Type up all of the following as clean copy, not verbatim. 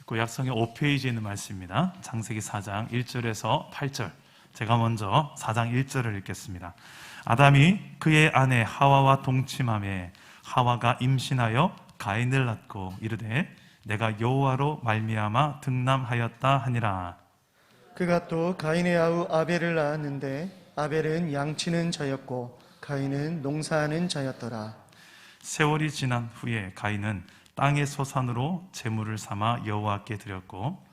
구약성의 5페이지에 있는 말씀입니다. 창세기 4장 1절에서 8절. 제가 먼저 4장 1절을 읽겠습니다. 아담이 그의 아내 하와와 동침하매 하와가 임신하여 가인을 낳고 이르되 내가 여호와로 말미암아 등남하였다 하니라. 그가 또 가인의 아우 아벨을 낳았는데 아벨은 양치는 자였고 가인은 농사하는 자였더라. 세월이 지난 후에 가인은 땅의 소산으로 제물을 삼아 여호와께 드렸고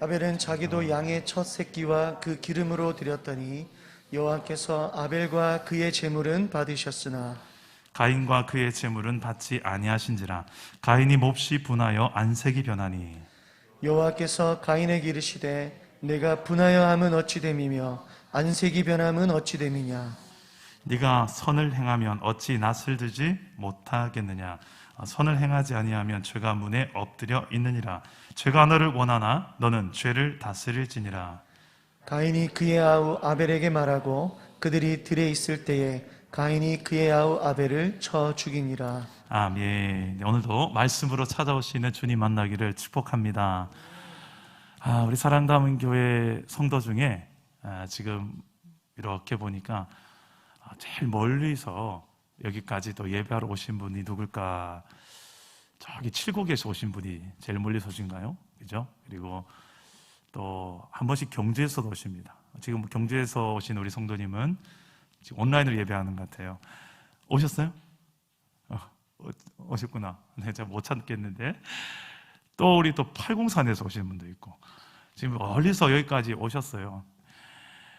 아벨은 자기도 양의 첫 새끼와 그 기름으로 드렸더니 여호와께서 아벨과 그의 제물은 받으셨으나 가인과 그의 제물은 받지 아니하신지라. 가인이 몹시 분하여 안색이 변하니 여호와께서 가인에게 이르시되 내가 분하여 함은 어찌 됨이며 안색이 변함은 어찌 됨이냐. 네가 선을 행하면 어찌 낯을 들지 못하겠느냐. 선을 행하지 아니하면 죄가 문에 엎드려 있느니라. 죄가 너를 원하나 너는 죄를 다스릴지니라. 가인이 그의 아우 아벨에게 말하고 그들이 들에 있을 때에 가인이 그의 아우 아벨을 쳐 죽이니라. 아멘. 오늘도 말씀으로 찾아오시는 주님 만나기를 축복합니다. 우리 사랑담은 교회 성도 중에 지금 이렇게 보니까 제일 멀리서 여기까지 또 예배하러 오신 분이 누굴까? 저기 칠곡에서 오신 분이 제일 멀리서 오신가요? 그죠? 그리고 또 한 번씩 경주에서도 오십니다. 지금 경주에서 오신 우리 성도님은 지금 온라인으로 예배하는 것 같아요. 오셨어요? 오셨구나. 네, 제가 못 찾겠는데. 또 우리 또 팔공산에서 오시는 분도 있고 지금 멀리서 여기까지 오셨어요.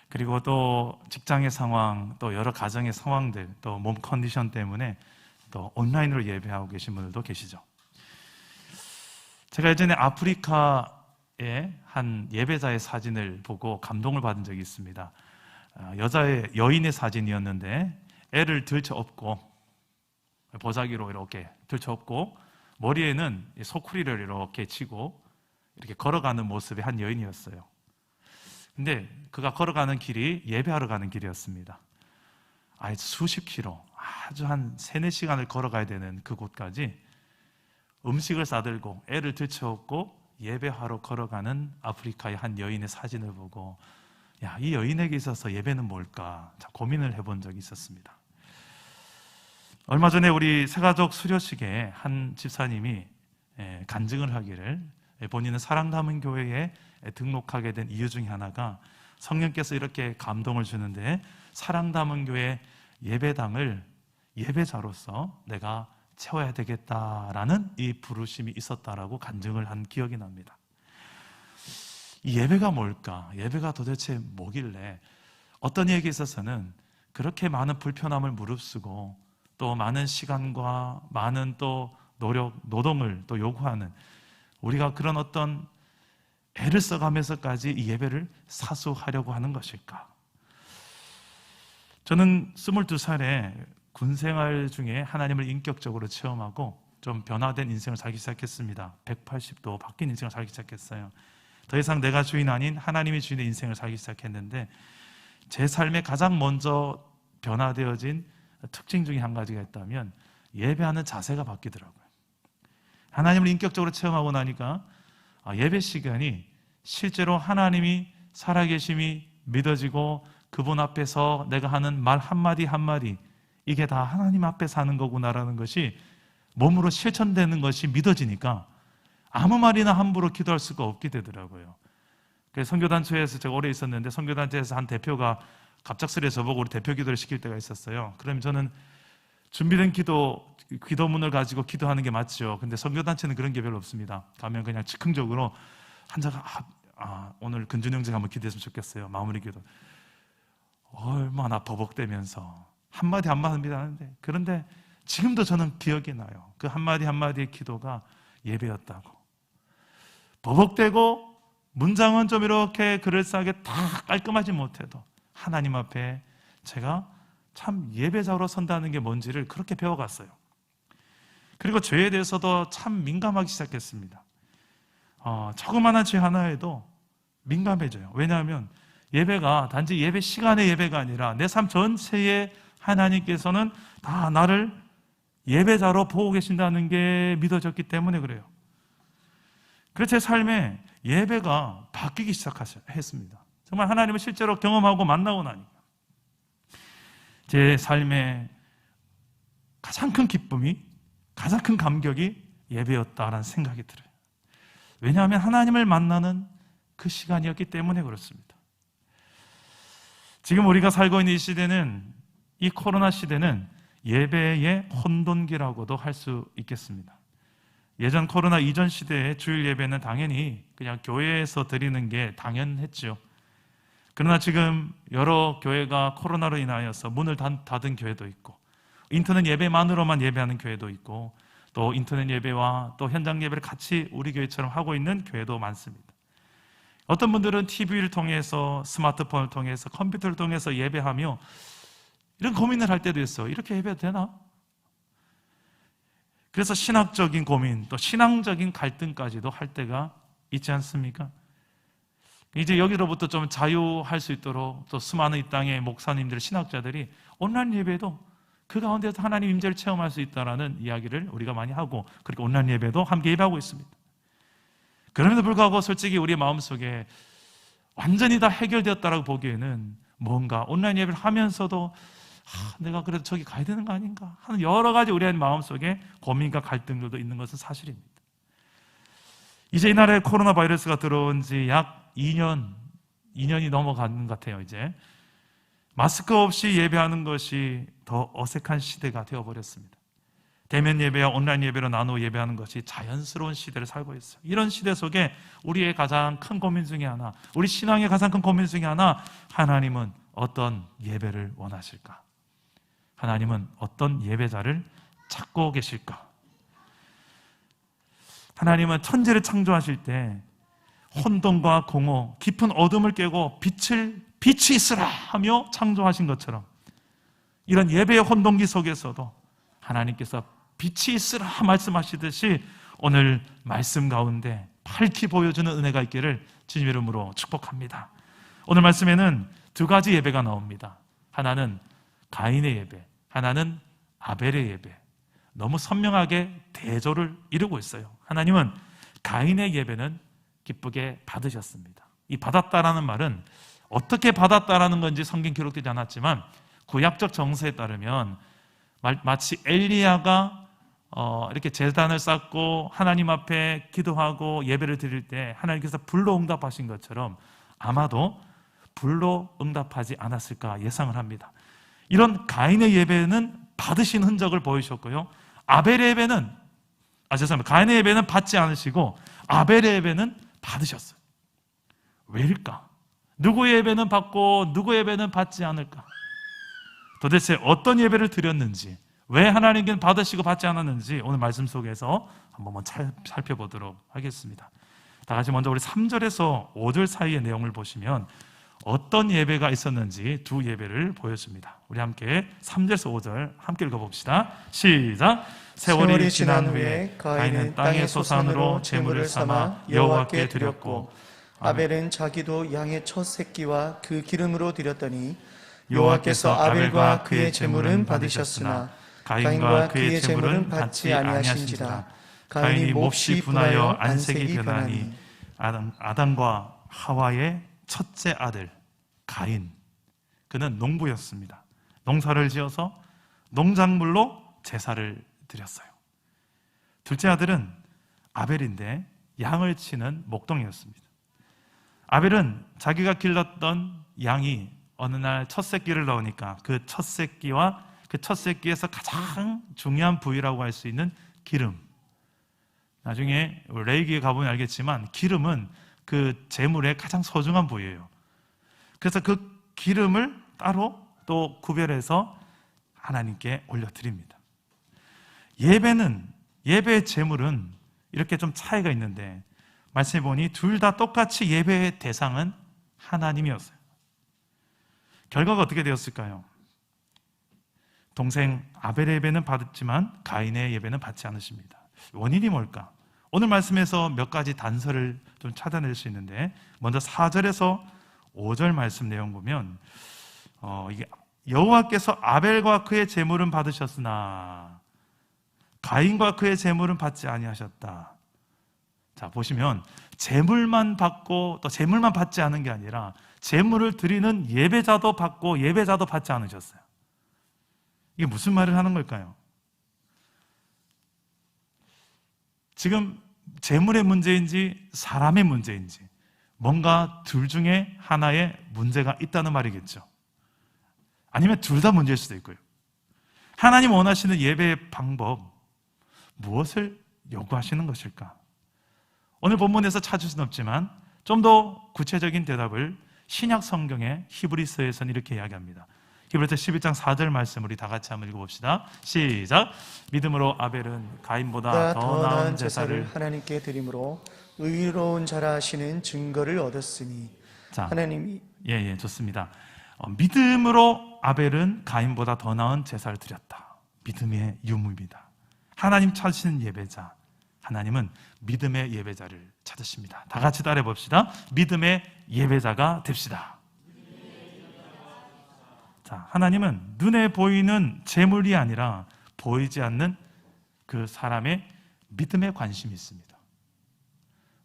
그리고 또 직장의 상황, 또 여러 가정의 상황들, 또 몸 컨디션 때문에 또 온라인으로 예배하고 계신 분들도 계시죠. 제가 예전에 아프리카의 한 예배자의 사진을 보고 감동을 받은 적이 있습니다. 여인의 사진이었는데 애를 들쳐업고 보자기로 이렇게 들쳐업고 머리에는 소쿠리를 이렇게 치고 이렇게 걸어가는 모습의 한 여인이었어요. 근데 그가 걸어가는 길이 예배하러 가는 길이었습니다. 수십 킬로, 아주 한 3-4시간을 걸어가야 되는 그곳까지 음식을 싸들고 애를 들쳐업고 예배하러 걸어가는 아프리카의 한 여인의 사진을 보고 이 여인에게 있어서 예배는 뭘까 고민을 해본 적이 있었습니다. 얼마 전에 우리 새가족 수료식에 한 집사님이 간증을 하기를 본인은 사랑담은 교회에 등록하게 된 이유 중에 하나가 성령께서 이렇게 감동을 주는데 사랑담은 교회 예배당을 예배자로서 내가 채워야 되겠다라는 이 부르심이 있었다라고 간증을 한 기억이 납니다. 이 예배가 뭘까? 예배가 도대체 뭐길래 어떤 이에게 있어서는 그렇게 많은 불편함을 무릅쓰고 또 많은 시간과 많은 또 노력, 노동을 또 요구하는 우리가 그런 어떤 애를 써가면서까지 이 예배를 사수하려고 하는 것일까? 저는 22살에 군생활 중에 하나님을 인격적으로 체험하고 좀 변화된 인생을 살기 시작했습니다. 180도 바뀐 인생을 살기 시작했어요. 더 이상 내가 주인 아닌 하나님이 주인의 인생을 살기 시작했는데 제 삶에 가장 먼저 변화되어진 특징 중에 한 가지가 있다면 예배하는 자세가 바뀌더라고요. 하나님을 인격적으로 체험하고 나니까 예배 시간이 실제로 하나님이 살아계심이 믿어지고 그분 앞에서 내가 하는 말 한마디 한마디 이게 다 하나님 앞에서 하는 거구나라는 것이 몸으로 실천되는 것이 믿어지니까 아무 말이나 함부로 기도할 수가 없게 되더라고요. 그래서 선교단체에서 제가 오래 있었는데 선교단체에서 한 대표가 갑작스레 저보고 우리 대표 기도를 시킬 때가 있었어요. 그러면 저는 준비된 기도문을 가지고 기도하는 게 맞죠. 근데 선교단체는 그런 게 별로 없습니다. 가면 그냥 즉흥적으로 한자가 오늘 근준 형제가 한번 기도했으면 좋겠어요. 마무리 기도. 얼마나 버벅대면서 한마디 한마디 하는데 그런데 지금도 저는 기억이 나요. 그 한마디 한마디의 기도가 예배였다고. 버벅대고 문장은 좀 이렇게 그럴싸하게 다 깔끔하지 못해도 하나님 앞에 제가 참 예배자로 선다는 게 뭔지를 그렇게 배워갔어요. 그리고 죄에 대해서도 참 민감하기 시작했습니다. 조그마한 죄 하나에도 민감해져요. 왜냐하면 예배가 단지 예배 시간의 예배가 아니라 내 삶 전체에 하나님께서는 다 나를 예배자로 보고 계신다는 게 믿어졌기 때문에 그래요. 그래서 제 삶에 예배가 바뀌기 시작했습니다. 정말 하나님을 실제로 경험하고 만나고 나니까 제 삶의 가장 큰 기쁨이, 가장 큰 감격이 예배였다라는 생각이 들어요. 왜냐하면 하나님을 만나는 그 시간이었기 때문에 그렇습니다. 지금 우리가 살고 있는 이 시대는, 이 코로나 시대는 예배의 혼돈기라고도 할 수 있겠습니다. 예전 코로나 이전 시대의 주일 예배는 당연히 그냥 교회에서 드리는 게 당연했죠. 그러나 지금 여러 교회가 코로나로 인하여서 문을 닫은 교회도 있고, 인터넷 예배만으로만 예배하는 교회도 있고, 또 인터넷 예배와 또 현장 예배를 같이 우리 교회처럼 하고 있는 교회도 많습니다. 어떤 분들은 TV를 통해서, 스마트폰을 통해서, 컴퓨터를 통해서 예배하며 이런 고민을 할 때도 있어요. 이렇게 예배해도 되나? 그래서 신학적인 고민, 또 신앙적인 갈등까지도 할 때가 있지 않습니까? 이제 여기로부터 좀 자유할 수 있도록 또 수많은 이 땅의 목사님들, 신학자들이 온라인 예배도 그 가운데서 하나님 임재를 체험할 수 있다는 이야기를 우리가 많이 하고, 그리고 온라인 예배도 함께 예배하고 있습니다. 그럼에도 불구하고 솔직히 우리의 마음속에 완전히 다 해결되었다라고 보기에는 뭔가 온라인 예배를 하면서도 내가 그래도 저기 가야 되는 거 아닌가 하는 여러 가지 우리의 마음속에 고민과 갈등들도 있는 것은 사실입니다. 이제 이 나라에 코로나 바이러스가 들어온 지 약 2년이 넘어가는 것 같아요. 이제 마스크 없이 예배하는 것이 더 어색한 시대가 되어버렸습니다. 대면 예배와 온라인 예배로 나누어 예배하는 것이 자연스러운 시대를 살고 있어요. 이런 시대 속에 우리의 가장 큰 고민 중에 하나, 우리 신앙의 가장 큰 고민 중에 하나, 하나님은 어떤 예배를 원하실까? 하나님은 어떤 예배자를 찾고 계실까? 하나님은 천지를 창조하실 때 혼돈과 공허, 깊은 어둠을 깨고 빛이 있으라 하며 창조하신 것처럼, 이런 예배의 혼돈기 속에서도 하나님께서 빛이 있으라 말씀하시듯이 오늘 말씀 가운데 밝히 보여주는 은혜가 있기를 주님 이름으로 축복합니다. 오늘 말씀에는 두 가지 예배가 나옵니다. 하나는 가인의 예배, 하나는 아벨의 예배. 너무 선명하게 대조를 이루고 있어요. 하나님은 가인의 예배는 기쁘게 받으셨습니다. 이 받았다라는 말은 어떻게 받았다라는 건지 성경 기록되지 않았지만 구약적 정서에 따르면 마치 엘리야가 이렇게 제단을 쌓고 하나님 앞에 기도하고 예배를 드릴 때 하나님께서 불로 응답하신 것처럼 아마도 불로 응답하지 않았을까 예상을 합니다. 이런 가인의 예배는 받으신 흔적을 보이셨고요. 아벨의 예배는 가인의 예배는 받지 않으시고 아벨의 예배는 받으셨어요. 왜일까? 누구의 예배는 받고 누구의 예배는 받지 않을까? 도대체 어떤 예배를 드렸는지, 왜 하나님께는 받으시고 받지 않았는지 오늘 말씀 속에서 한번 살펴보도록 하겠습니다. 다 같이 먼저 우리 3절에서 5절 사이의 내용을 보시면 어떤 예배가 있었는지 두 예배를 보여줍니다. 우리 함께 3절에서 5절 함께 읽어봅시다. 시작. 세월이 지난 후에 가인은 땅의 소산으로 제물을 삼아 여호와께 드렸고 아벨은 자기도 양의 첫 새끼와 그 기름으로 드렸더니 여호와께서 아벨과 그의 제물은 받으셨으나 가인과 그의 제물은 받지 아니하신지라. 가인이 몹시 분하여 안색이 변하니 아담과 하와의 첫째 아들 가인, 그는 농부였습니다. 농사를 지어서 농작물로 제사를 드렸어요. 둘째 아들은 아벨인데 양을 치는 목동이었습니다. 아벨은 자기가 길렀던 양이 어느 날 첫 새끼를 낳으니까 그 첫 새끼와 그 첫 새끼에서 가장 중요한 부위라고 할 수 있는 기름, 나중에 레위기에 가보면 알겠지만 기름은 그 제물의 가장 소중한 부위예요. 그래서 그 기름을 따로 또 구별해서 하나님께 올려드립니다. 예배의 제물은 이렇게 좀 차이가 있는데 말씀해 보니 둘 다 똑같이 예배의 대상은 하나님이었어요. 결과가 어떻게 되었을까요? 동생 아벨의 예배는 받았지만 가인의 예배는 받지 않으십니다. 원인이 뭘까? 오늘 말씀에서 몇 가지 단서를 좀 찾아낼 수 있는데, 먼저 4절에서 5절 말씀 내용 보면 이게 여호와께서 아벨과 그의 제물은 받으셨으나 가인과 그의 제물은 받지 아니하셨다. 자, 보시면 제물만 받고 또 제물만 받지 않은 게 아니라 제물을 드리는 예배자도 받고 예배자도 받지 않으셨어요. 이게 무슨 말을 하는 걸까요? 지금 제물의 문제인지 사람의 문제인지 뭔가 둘 중에 하나의 문제가 있다는 말이겠죠. 아니면 둘 다 문제일 수도 있고요. 하나님 원하시는 예배의 방법, 무엇을 요구하시는 것일까? 오늘 본문에서 찾을 수는 없지만 좀 더 구체적인 대답을 신약 성경의 히브리서에서는 이렇게 이야기합니다. 히브리서 11장 4절 말씀 우리 다 같이 한번 읽어봅시다. 시작. 믿음으로 아벨은 가인보다 더 나은 제사를 하나님께 드림으로 의로운 자라 하시는 증거를 얻었으니. 자, 하나님이 예, 좋습니다. 믿음으로 아벨은 가인보다 더 나은 제사를 드렸다. 믿음의 유무입니다. 하나님 찾으시는 예배자, 하나님은 믿음의 예배자를 찾으십니다. 다 같이 따라해 봅시다. 믿음의 예배자가 됩시다. 자, 하나님은 눈에 보이는 재물이 아니라 보이지 않는 그 사람의 믿음에 관심이 있습니다.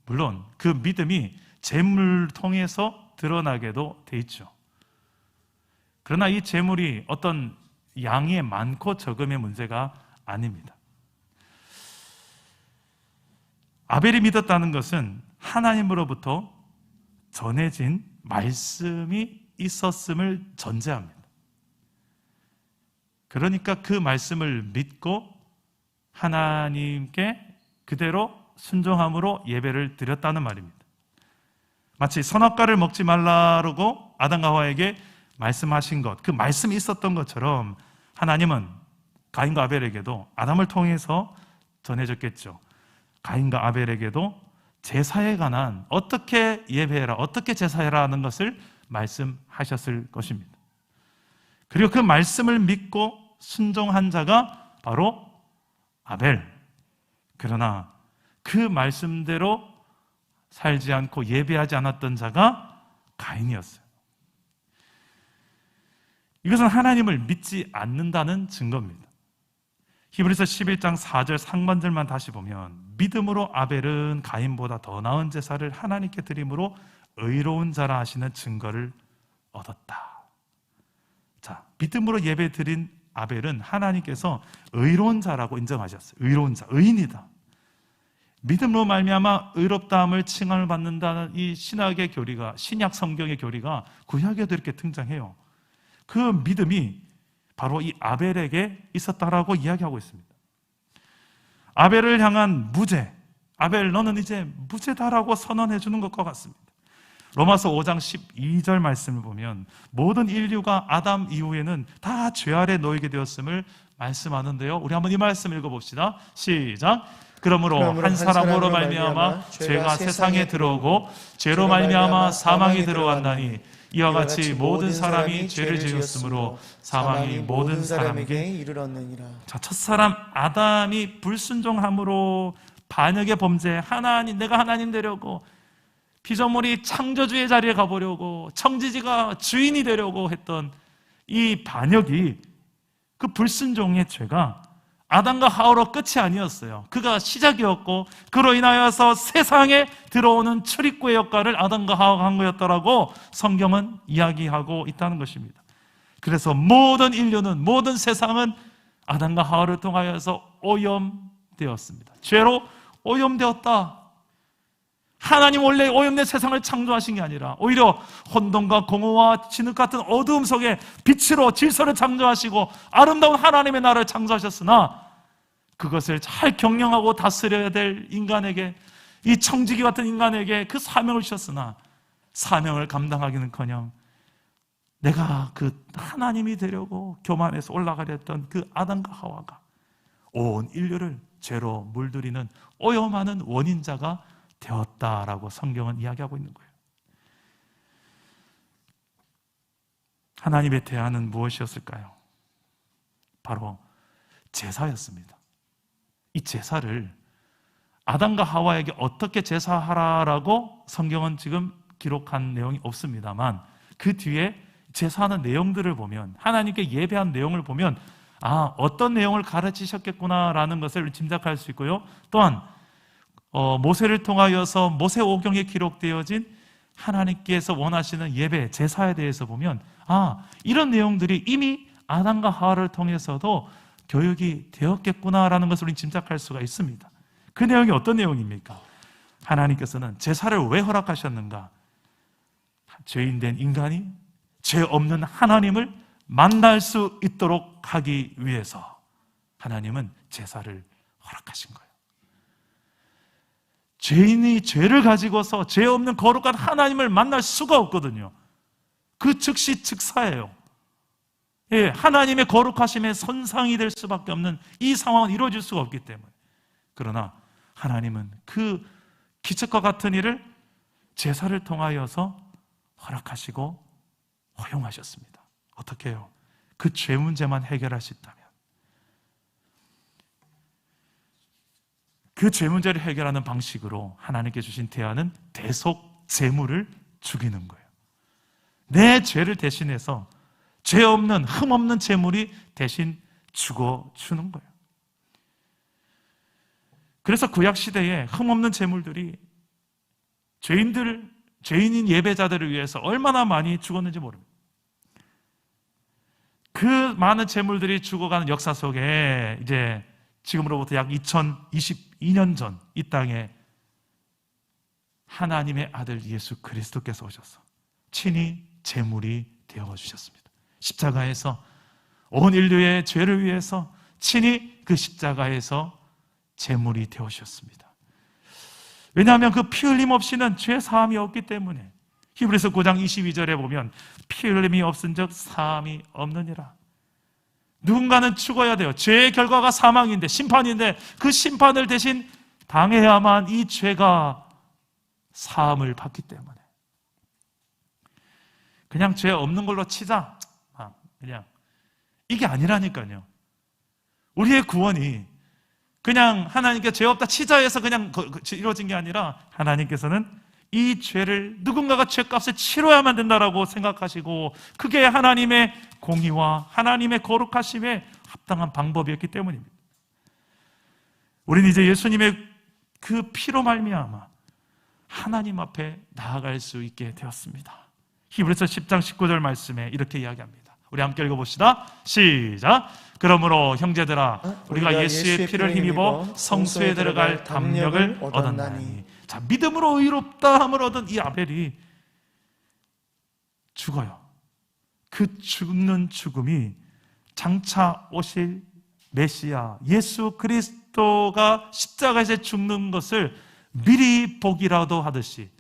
물론 그 믿음이 재물을 통해서 드러나게도 돼 있죠. 그러나 이 재물이 어떤 양이 많고 적음의 문제가 아닙니다. 아벨이 믿었다는 것은 하나님으로부터 전해진 말씀이 있었음을 전제합니다. 그러니까 그 말씀을 믿고 하나님께 그대로 순종함으로 예배를 드렸다는 말입니다. 마치 선악과를 먹지 말라고 아담과 하와에게 말씀하신 것, 그 말씀이 있었던 것처럼 하나님은 가인과 아벨에게도 아담을 통해서 전해졌겠죠. 가인과 아벨에게도 제사에 관한 어떻게 예배해라, 어떻게 제사해라 하는 것을 말씀하셨을 것입니다. 그리고 그 말씀을 믿고 순종한 자가 바로 아벨. 그러나 그 말씀대로 살지 않고 예배하지 않았던 자가 가인이었어요. 이것은 하나님을 믿지 않는다는 증거입니다. 히브리서 11장 4절 상반절만 다시 보면 믿음으로 아벨은 가인보다 더 나은 제사를 하나님께 드림으로 의로운 자라 하시는 증거를 얻었다. 자, 믿음으로 예배 드린 아벨은 하나님께서 의로운 자라고 인정하셨어요. 의로운 자, 의인이다. 믿음으로 말미암아 의롭다함을 칭함을 받는다는 이 신학의 교리가, 신약 성경의 교리가 구약에도 이렇게 등장해요. 그 믿음이 바로 이 아벨에게 있었다라고 이야기하고 있습니다. 아벨을 향한 무죄, 아벨 너는 이제 무죄다라고 선언해 주는 것과 같습니다. 로마서 5장 12절 말씀을 보면 모든 인류가 아담 이후에는 다 죄 아래 놓이게 되었음을 말씀하는데요. 우리 한번 이 말씀 읽어봅시다. 시작. 그러므로 한 사람으로 말미암아 죄가 세상에 들어오고 죄로 말미암아 사망이 들어왔나니 이와 같이 모든 사람이 죄를 지었으므로 사망이 모든 사람에게 이르렀느니라. 자, 첫사람 아담이 불순종함으로 반역의 범죄, 내가 하나님 되려고 피조물이 창조주의 자리에 가보려고 청지지가 주인이 되려고 했던 이 반역이, 그 불순종의 죄가 아담과 하와로 끝이 아니었어요. 그가 시작이었고 그로 인하여서 세상에 들어오는 출입구의 역할을 아담과 하와가 한 거였더라고 성경은 이야기하고 있다는 것입니다. 그래서 모든 인류는, 모든 세상은 아담과 하와를 통하여서 오염되었습니다. 죄로 오염되었다. 하나님 원래 오염된 세상을 창조하신 게 아니라 오히려 혼돈과 공허와 진흙 같은 어두움 속에 빛으로 질서를 창조하시고 아름다운 하나님의 나라를 창조하셨으나 그것을 잘 경영하고 다스려야 될 인간에게, 이 청지기 같은 인간에게 그 사명을 주셨으나 사명을 감당하기는커녕 내가 그 하나님이 되려고 교만해서 올라가려 했던 그 아담과 하와가 온 인류를 죄로 물들이는 오염하는 원인자가 되었다라고 성경은 이야기하고 있는 거예요. 하나님의 대안은 무엇이었을까요? 바로 제사였습니다. 이 제사를 아담과 하와에게 어떻게 제사하라라고 성경은 지금 기록한 내용이 없습니다만 그 뒤에 제사하는 내용들을 보면, 하나님께 예배한 내용을 보면 어떤 내용을 가르치셨겠구나라는 것을 짐작할 수 있고요. 또한 모세를 통하여서 모세오경에 기록되어진 하나님께서 원하시는 예배, 제사에 대해서 보면 이런 내용들이 이미 아담과 하와를 통해서도 교육이 되었겠구나라는 것을 우리는 짐작할 수가 있습니다. 그 내용이 어떤 내용입니까? 하나님께서는 제사를 왜 허락하셨는가? 죄인된 인간이 죄 없는 하나님을 만날 수 있도록 하기 위해서 하나님은 제사를 허락하신 거예요. 죄인이 죄를 가지고서 죄 없는 거룩한 하나님을 만날 수가 없거든요. 그 즉시 즉사예요. 하나님의 거룩하심의 선상이 될 수밖에 없는 이 상황은 이루어질 수가 없기 때문에. 그러나 하나님은 그 기적과 같은 일을 제사를 통하여서 허락하시고 허용하셨습니다. 어떻게 해요? 그 죄 문제만 해결할 수 있다면, 그 죄 문제를 해결하는 방식으로 하나님께 주신 대안은 대속 제물을 죽이는 거예요. 내 죄를 대신해서 죄 없는 흠 없는 제물이 대신 죽어주는 거예요. 그래서 구약 시대에 흠 없는 제물들이 죄인인 예배자들을 위해서 얼마나 많이 죽었는지 모릅니다. 그 많은 제물들이 죽어가는 역사 속에 이제 지금으로부터 약 2022년 전 이 땅에 하나님의 아들 예수 그리스도께서 오셔서 친히 제물이 되어주셨습니다. 십자가에서 온 인류의 죄를 위해서 친히 그 십자가에서 제물이 되어주셨습니다. 왜냐하면 그 피 흘림 없이는 죄 사함이 없기 때문에. 히브리서 9장 22절에 보면 피 흘림이 없은즉 사함이 없느니라. 누군가는 죽어야 돼요. 죄의 결과가 사망인데, 심판인데 그 심판을 대신 당해야만 이 죄가 사함을 받기 때문에. 그냥 죄 없는 걸로 치자, 그냥 이게 아니라니까요. 우리의 구원이 그냥 하나님께 죄 없다 치자 해서 그냥 이루어진 게 아니라, 하나님께서는 이 죄를 누군가가 죄값을 치러야만 된다라고 생각하시고, 그게 하나님의 공의와 하나님의 거룩하심에 합당한 방법이었기 때문입니다. 우리는 이제 예수님의 그 피로 말미암아 하나님 앞에 나아갈 수 있게 되었습니다. 히브리서 10장 19절 말씀에 이렇게 이야기합니다. 우리 함께 읽어봅시다. 시작. 그러므로 형제들아, 우리가 예수의 피를 힘입어 성소에 들어갈 담력을 얻었나니. 자, 믿음으로 의롭다 함을 얻은 이 아벨이 죽어요. 그 죽는 죽음이 장차 오실 메시아 예수 그리스도가 십자가에서 죽는 것을 미리 보기라도 하듯이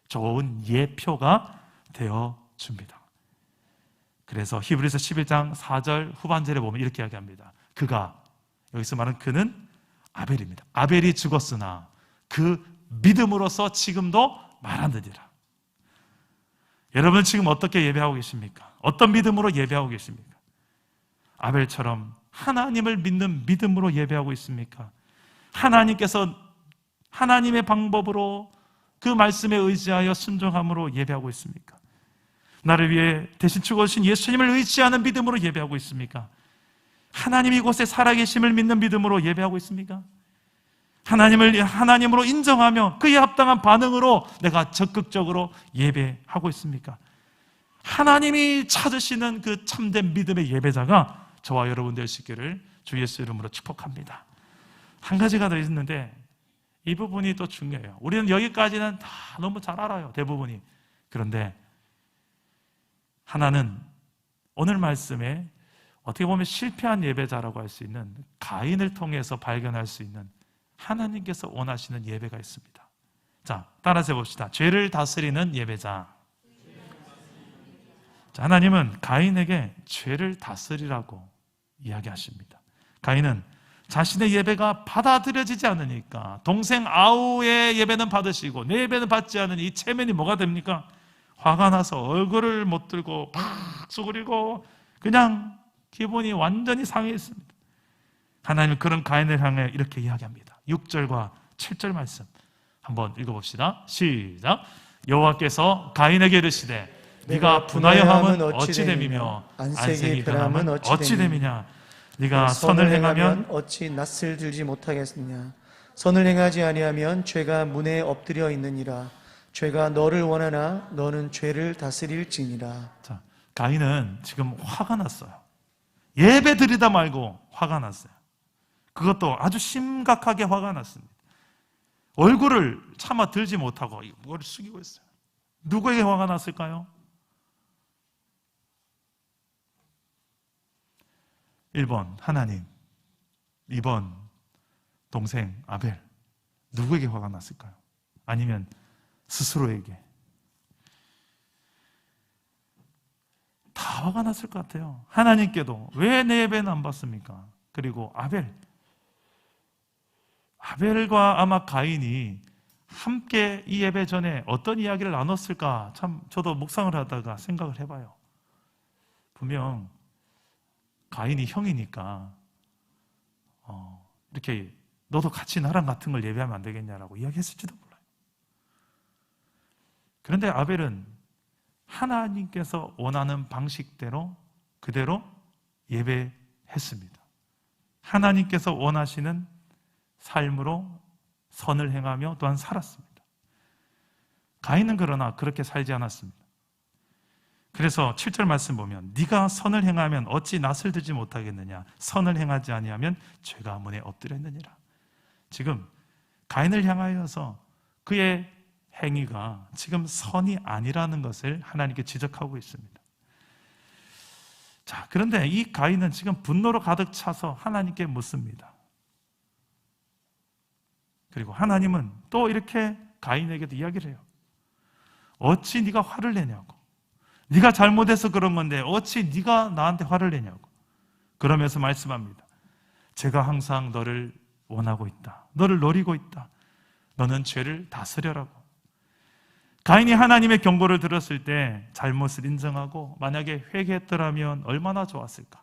좋은 예표가 되어줍니다. 그래서 히브리서 11장 4절 후반절에 보면 이렇게 이야기합니다. 그가, 여기서 말하는 그는 아벨입니다. 아벨이 죽었으나 그 믿음으로서 지금도 말하느니라. 여러분 지금 어떻게 예배하고 계십니까? 어떤 믿음으로 예배하고 계십니까? 아벨처럼 하나님을 믿는 믿음으로 예배하고 있습니까? 하나님께서 하나님의 방법으로 그 말씀에 의지하여 순종함으로 예배하고 있습니까? 나를 위해 대신 죽어주신 예수님을 의지하는 믿음으로 예배하고 있습니까? 하나님이 이곳에 살아계심을 믿는 믿음으로 예배하고 있습니까? 하나님을 하나님으로 인정하며 그에 합당한 반응으로 내가 적극적으로 예배하고 있습니까? 하나님이 찾으시는 그 참된 믿음의 예배자가 저와 여러분 될 수 있기를 주 예수 이름으로 축복합니다. 한 가지가 더 있는데 이 부분이 또 중요해요. 우리는 여기까지는 다 너무 잘 알아요, 대부분이. 그런데 하나는 오늘 말씀에 어떻게 보면 실패한 예배자라고 할 수 있는 가인을 통해서 발견할 수 있는 하나님께서 원하시는 예배가 있습니다. 자, 따라서 해봅시다. 죄를 다스리는 예배자. 자, 하나님은 가인에게 죄를 다스리라고 이야기하십니다. 가인은 자신의 예배가 받아들여지지 않으니까 동생 아우의 예배는 받으시고 내 예배는 받지 않으니 이 체면이 뭐가 됩니까? 화가 나서 얼굴을 못 들고 팍 쏘그리고 그냥 기분이 완전히 상해 있습니다. 하나님은 그런 가인을 향해 이렇게 이야기합니다. 6절과 7절 말씀 한번 읽어봅시다. 시작. 여호와께서 가인에게 이르시되 네가 분하여 함은 어찌 됨이며 안색이 변함은 어찌 됨이냐. 네가 선을 행하면 어찌 낯을 들지 못하겠느냐. 선을 행하지 아니하면 죄가 문에 엎드려 있느니라. 죄가 너를 원하나 너는 죄를 다스릴지니라. 자, 가인은 지금 화가 났어요. 예배 드리다 말고 화가 났어요. 그것도 아주 심각하게 화가 났습니다. 얼굴을 차마 들지 못하고 머리를 숙이고 있어요. 누구에게 화가 났을까요? 1번 하나님, 2번 동생 아벨. 누구에게 화가 났을까요? 아니면 스스로에게? 다 화가 났을 것 같아요. 하나님께도 왜 내 예배는 안 받습니까? 그리고 아벨과 아마 가인이 함께 이 예배 전에 어떤 이야기를 나눴을까? 참 저도 묵상을 하다가 생각을 해봐요. 분명 가인이 형이니까 이렇게 너도 같이 나랑 같은 걸 예배하면 안 되겠냐라고 이야기했을지도 몰라요. 그런데 아벨은 하나님께서 원하는 방식대로 그대로 예배했습니다. 하나님께서 원하시는 삶으로 선을 행하며 또한 살았습니다. 가인은 그러나 그렇게 살지 않았습니다. 그래서 7절 말씀 보면 네가 선을 행하면 어찌 낯을 들지 못하겠느냐, 선을 행하지 아니하면 죄가 문에 엎드려 있느니라. 지금 가인을 향하여서 그의 행위가 지금 선이 아니라는 것을 하나님께 지적하고 있습니다. 자, 그런데 이 가인은 지금 분노로 가득 차서 하나님께 묻습니다. 그리고 하나님은 또 이렇게 가인에게도 이야기를 해요. 어찌 네가 화를 내냐고. 네가 잘못해서 그런 건데 어찌 네가 나한테 화를 내냐고. 그러면서 말씀합니다. 제가 항상 너를 원하고 있다. 너를 노리고 있다. 너는 죄를 다스려라고. 가인이 하나님의 경고를 들었을 때 잘못을 인정하고 만약에 회개했더라면 얼마나 좋았을까.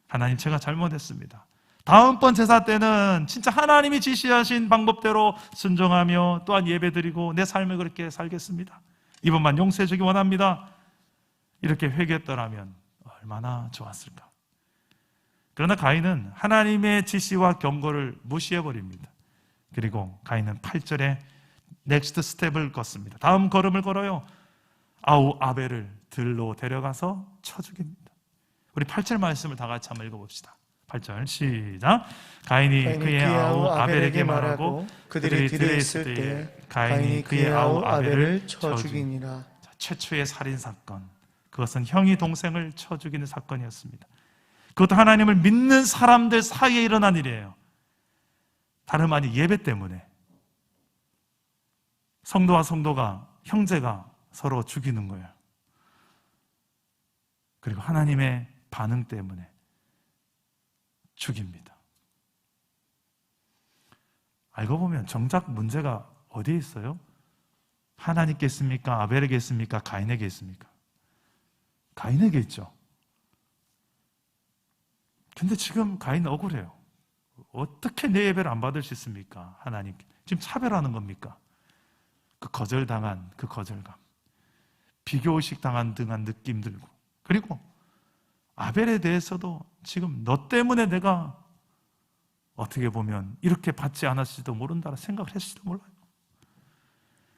하나님, 제가 잘못했습니다. 다음번 제사 때는 진짜 하나님이 지시하신 방법대로 순종하며 또한 예배드리고 내 삶을 그렇게 살겠습니다. 이번만 용서해 주기 원합니다. 이렇게 회개했더라면 얼마나 좋았을까. 그러나 가인은 하나님의 지시와 경고를 무시해버립니다. 그리고 가인은 8절에 넥스트 스텝을 걷습니다. 다음 걸음을 걸어요. 아벨을 들로 데려가서 쳐 죽입니다. 우리 8절 말씀을 다 같이 한번 읽어봅시다. 8절 시작. 가인이 그의 아우 아벨에게 말하고 그들이 들에 있을 때 가인이 그의 아우 아벨을 쳐 죽이니라. 최초의 살인사건, 그것은 형이 동생을 쳐 죽이는 사건이었습니다. 그것도 하나님을 믿는 사람들 사이에 일어난 일이에요. 다름 아닌 예배 때문에 성도와 성도가, 형제가 서로 죽이는 거예요. 그리고 하나님의 반응 때문에 죽입니다. 알고 보면 정작 문제가 어디에 있어요? 하나님께 있습니까? 아벨에게 있습니까? 가인에게 있습니까? 가인에게 있죠. 근데 지금 가인은 억울해요. 어떻게 내 예배를 안 받을 수 있습니까? 하나님께. 지금 차별하는 겁니까? 그 거절당한 그 거절감, 비교의식 당한 등한 느낌 들고, 그리고 아벨에 대해서도 지금 너 때문에 내가 어떻게 보면 이렇게 받지 않았을지도 모른다라 생각을 했을지도 몰라요.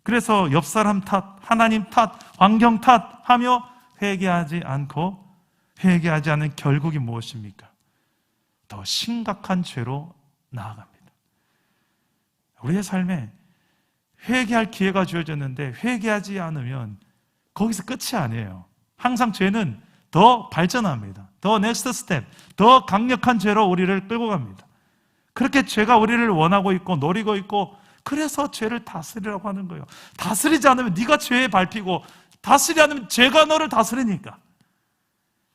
그래서 옆 사람 탓, 하나님 탓, 환경 탓 하며 회개하지 않는 결국이 무엇입니까? 더 심각한 죄로 나아갑니다. 우리의 삶에 회개할 기회가 주어졌는데 회개하지 않으면 거기서 끝이 아니에요. 항상 죄는 더 발전합니다. 더 넥스트 스텝, 더 강력한 죄로 우리를 끌고 갑니다. 그렇게 죄가 우리를 원하고 있고 노리고 있고, 그래서 죄를 다스리라고 하는 거예요. 다스리지 않으면 네가 죄에 밟히고, 다스리지 않으면 죄가 너를 다스리니까.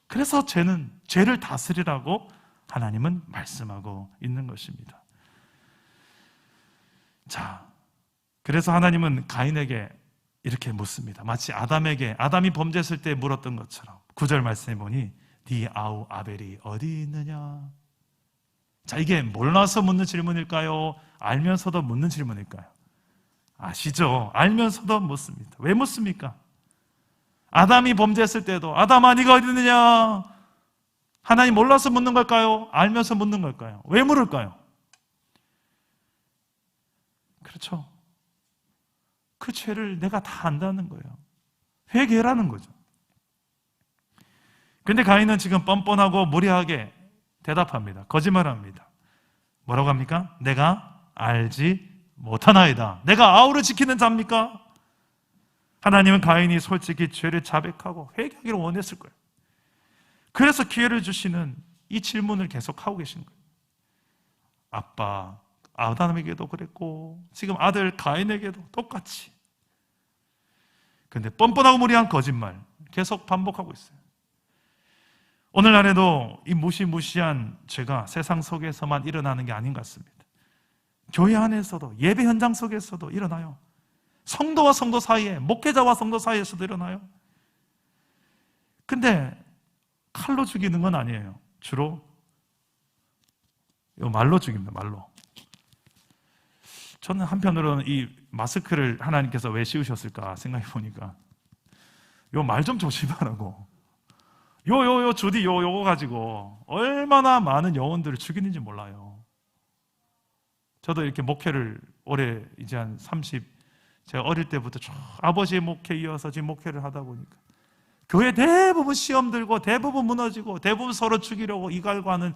그래서 죄를 다스리라고 하나님은 말씀하고 있는 것입니다. 자, 그래서 하나님은 가인에게 이렇게 묻습니다. 마치 아담이 범죄했을 때 물었던 것처럼 9절 말씀해 보니 네 아우 아벨이 어디 있느냐? 자, 이게 몰라서 묻는 질문일까요? 알면서도 묻는 질문일까요? 아시죠? 알면서도 묻습니다. 왜 묻습니까? 아담이 범죄했을 때도 아담아 네가 어디 있느냐? 하나님 몰라서 묻는 걸까요? 알면서 묻는 걸까요? 왜 물을까요? 그렇죠. 그 죄를 내가 다 안다는 거예요. 회개라는 거죠. 근데 가인은 지금 뻔뻔하고 무리하게 대답합니다. 거짓말합니다. 뭐라고 합니까? 내가 알지 못하나이다. 내가 아우를 지키는 자입니까? 하나님은 가인이 솔직히 죄를 자백하고 회개하기를 원했을 거예요. 그래서 기회를 주시는 이 질문을 계속 하고 계신 거예요. 아빠 아담에게도 그랬고 지금 아들 가인에게도 똑같이. 근데 뻔뻔하고 무리한 거짓말 계속 반복하고 있어요. 오늘날에도 이 무시무시한 죄가 세상 속에서만 일어나는 게 아닌 것 같습니다. 교회 안에서도, 예배 현장 속에서도 일어나요. 성도와 성도 사이에, 목회자와 성도 사이에서도 일어나요. 근데 칼로 죽이는 건 아니에요. 주로 말로 죽입니다. 말로. 저는 한편으로는 이 마스크를 하나님께서 왜 씌우셨을까 생각해 보니까 요 말 좀 조심하라고. 요 주디 요거 가지고 얼마나 많은 영혼들을 죽이는지 몰라요. 저도 이렇게 목회를 올해 이제 한 30, 제가 어릴 때부터 쭉 아버지의 목회 이어서 지금 목회를 하다 보니까 교회 대부분 시험 들고 대부분 무너지고 대부분 서로 죽이려고 이갈고 하는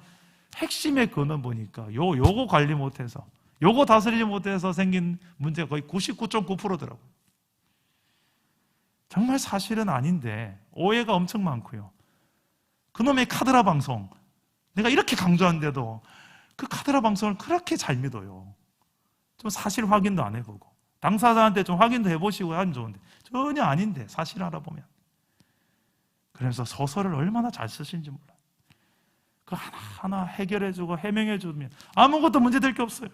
핵심의 근원 보니까 요거 관리 못해서 요거 다스리지 못해서 생긴 문제가 거의 99.9%더라고요. 정말 사실은 아닌데 오해가 엄청 많고요. 그놈의 카드라 방송, 내가 이렇게 강조하는데도 그 카드라 방송을 그렇게 잘 믿어요. 좀 사실 확인도 안 해보고 당사자한테 좀 확인도 해보시고 하면 좋은데 전혀 아닌데 사실 알아보면. 그래서 소설을 얼마나 잘 쓰시는지 몰라요. 그 하나하나 해결해주고 해명해주면 아무것도 문제될 게 없어요.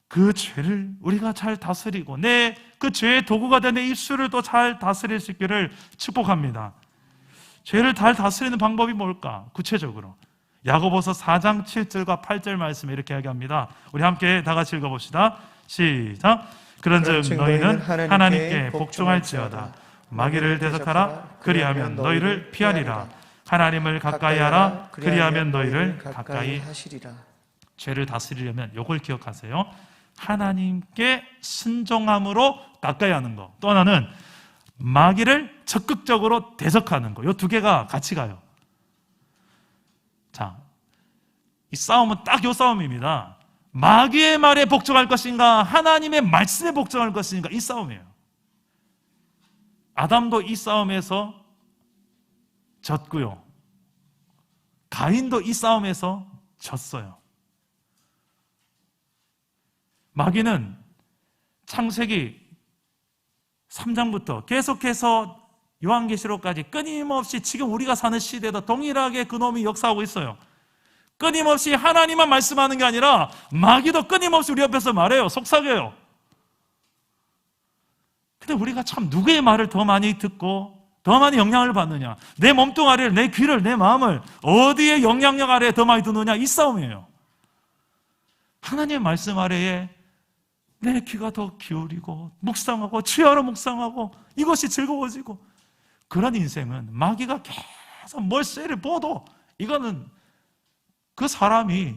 그 죄를 우리가 잘 다스리고 내 그 죄의 도구가 된 내 입술을 또 잘 다스릴 수 있기를 축복합니다. 죄를 잘 다스리는 방법이 뭘까? 구체적으로 야고보서 4장 7절과 8절 말씀에 이렇게 이야기합니다. 우리 함께 다 같이 읽어봅시다. 시작. 그런즉 너희는 하나님께 복종할지어다. 마귀를 대적하라. 그리하면 너희를 피하리라. 하나님을 가까이 하라. 그리하면 너희를 가까이 하시리라. 죄를 다스리려면 이걸 기억하세요. 하나님께 순종함으로 가까이 하는 거. 또 하나는 마귀를 적극적으로 대적하는 거. 이 두 개가 같이 가요. 자, 이 싸움은 딱 이 싸움입니다. 마귀의 말에 복종할 것인가, 하나님의 말씀에 복종할 것인가, 이 싸움이에요. 아담도 이 싸움에서 졌고요. 가인도 이 싸움에서 졌어요. 마귀는 창세기 3장부터 계속해서 요한계시록까지 끊임없이 지금 우리가 사는 시대에도 동일하게 그놈이 역사하고 있어요. 끊임없이 하나님만 말씀하는 게 아니라 마귀도 끊임없이 우리 옆에서 말해요. 속삭여요. 근데 우리가 참 누구의 말을 더 많이 듣고 더 많이 영향을 받느냐, 내 몸뚱아리를, 내 귀를, 내 마음을 어디에 영향력 아래에 더 많이 두느냐, 이 싸움이에요. 하나님의 말씀 아래에 내 귀가 더 기울이고 묵상하고 취하러 묵상하고 이것이 즐거워지고, 그런 인생은 마귀가 계속 뭘 쇠를 뻗어, 이거는 그 사람이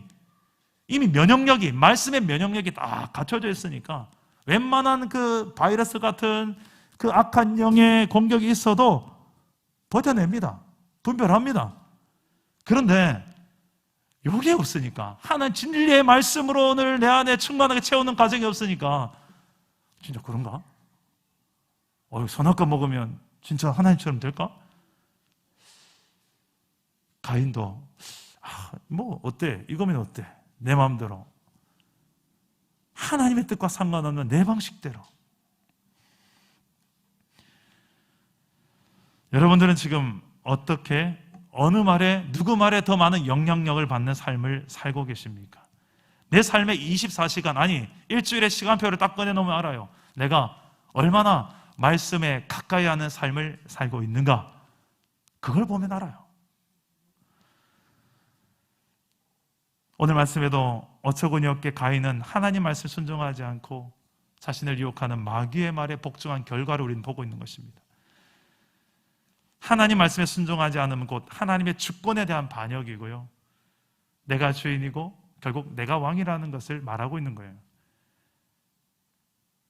이미 면역력이, 말씀의 면역력이 다 갖춰져 있으니까 웬만한 그 바이러스 같은 그 악한 영의 공격이 있어도 버텨냅니다. 분별합니다. 그런데 이게 없으니까, 하나님 진리의 말씀으로 오늘 내 안에 충만하게 채우는 과정이 없으니까 진짜 그런가? 선악과 먹으면 진짜 하나님처럼 될까? 가인도 뭐 어때? 이거면 어때? 내 마음대로, 하나님의 뜻과 상관없는 내 방식대로. 여러분들은 지금 어떻게, 어느 말에, 누구 말에 더 많은 영향력을 받는 삶을 살고 계십니까? 내 삶의 24시간, 아니 일주일의 시간표를 딱 꺼내놓으면 알아요. 내가 얼마나 말씀에 가까이 하는 삶을 살고 있는가. 그걸 보면 알아요. 오늘 말씀에도 어처구니 없게 가인은 하나님 말씀 순종하지 않고 자신을 유혹하는 마귀의 말에 복종한 결과를 우리는 보고 있는 것입니다. 하나님 말씀에 순종하지 않으면 곧 하나님의 주권에 대한 반역이고요, 내가 주인이고 결국 내가 왕이라는 것을 말하고 있는 거예요.